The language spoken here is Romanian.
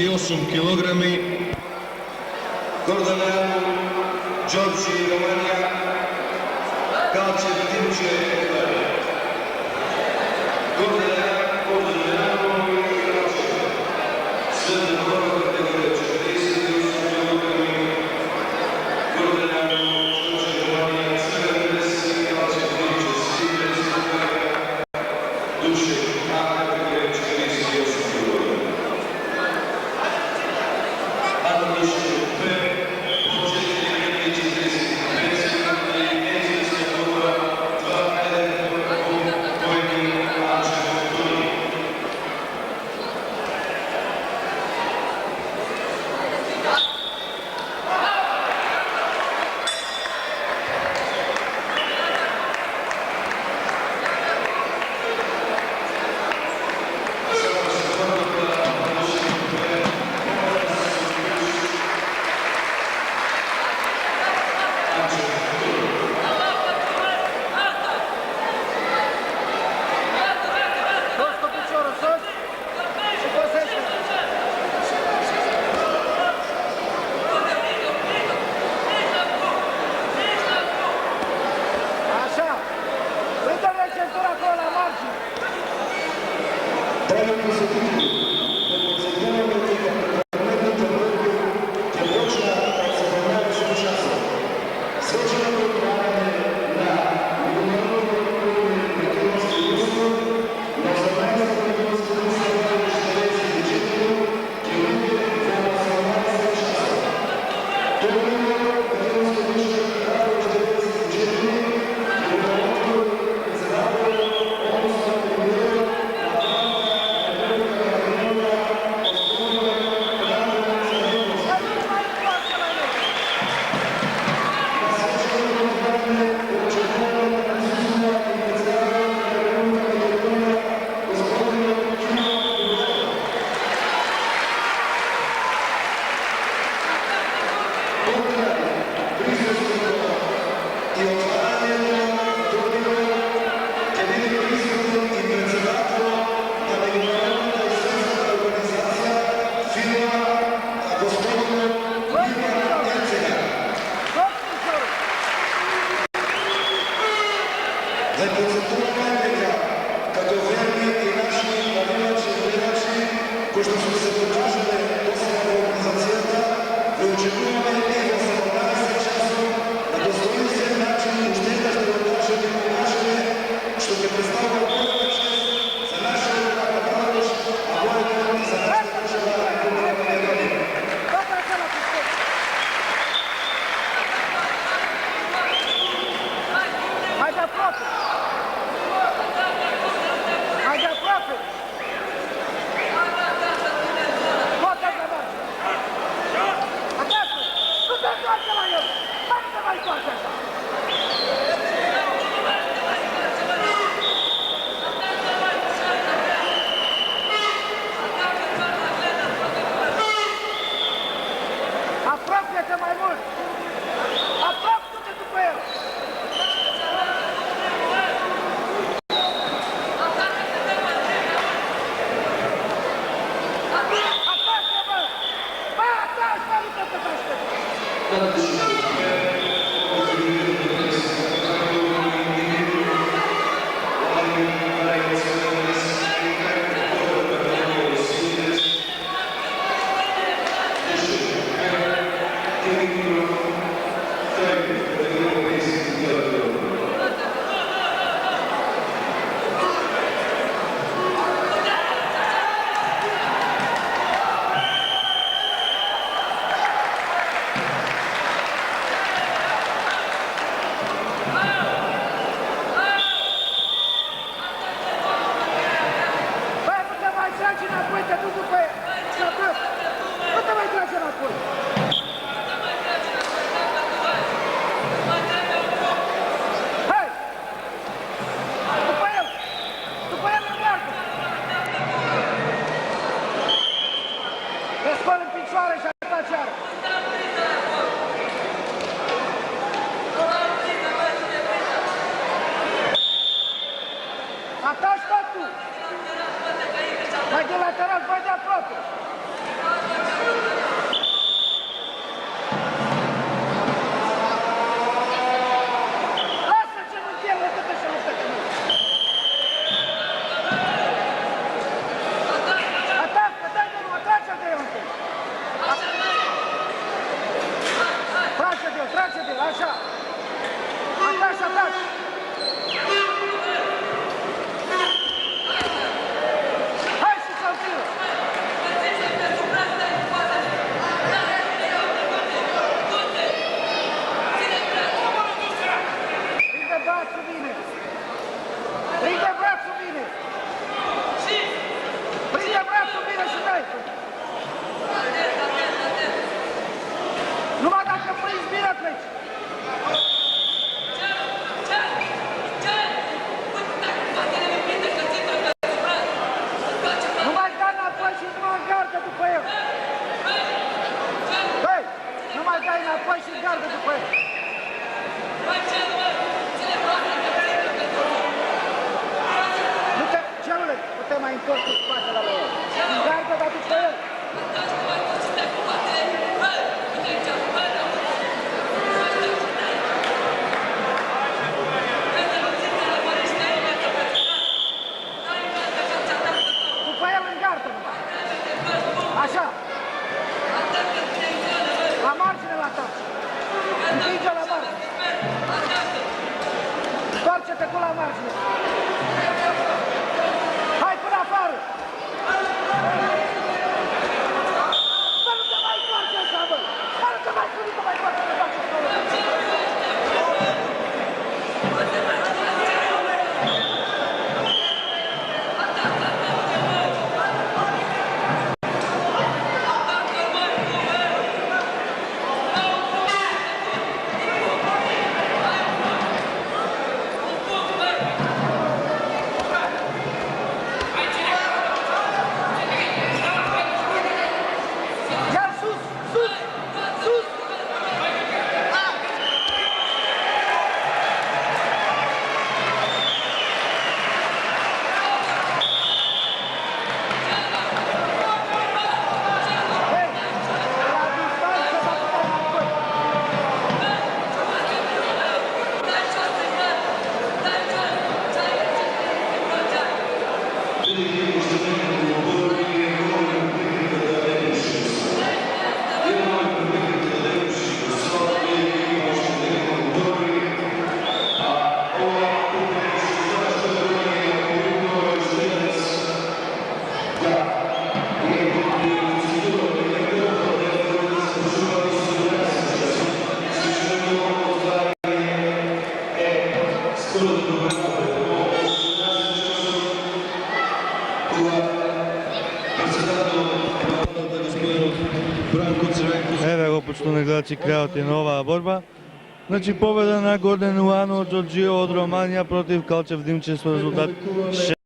38 kg. Gordoneanu Georgi, România, calce în timp ce Gordoneanu România, sunt în voră categorie 38 kg. Gordoneanu Georgi, România, țăgănesc, calce în timp ce Sibres, duce la categorie 38 kg. pleci. Nu mai dai înapoi și nu mai gardă după el. Hei, nu mai dai înapoi și gardă după el. Du-te, celule, nu te mai întorci cu spatele la el. Gardă, dar după el. După el în gardă. Așa. La margine la ta. Împinge la margine. Întoarce-te cu la margine. Hai până afară. Bă, nu te mai întoarce așa, bă. Bă, nu te mai pune, nu te mai întoarce, te faci acolo. Ia sus, sus, sus. Hei, la distanță va putea înapoi. Еве го почнуваме гледачи крајот е на оваа борба. Значи победа на Горден Уано Џорџио од Романија против Калчев Димче со резултат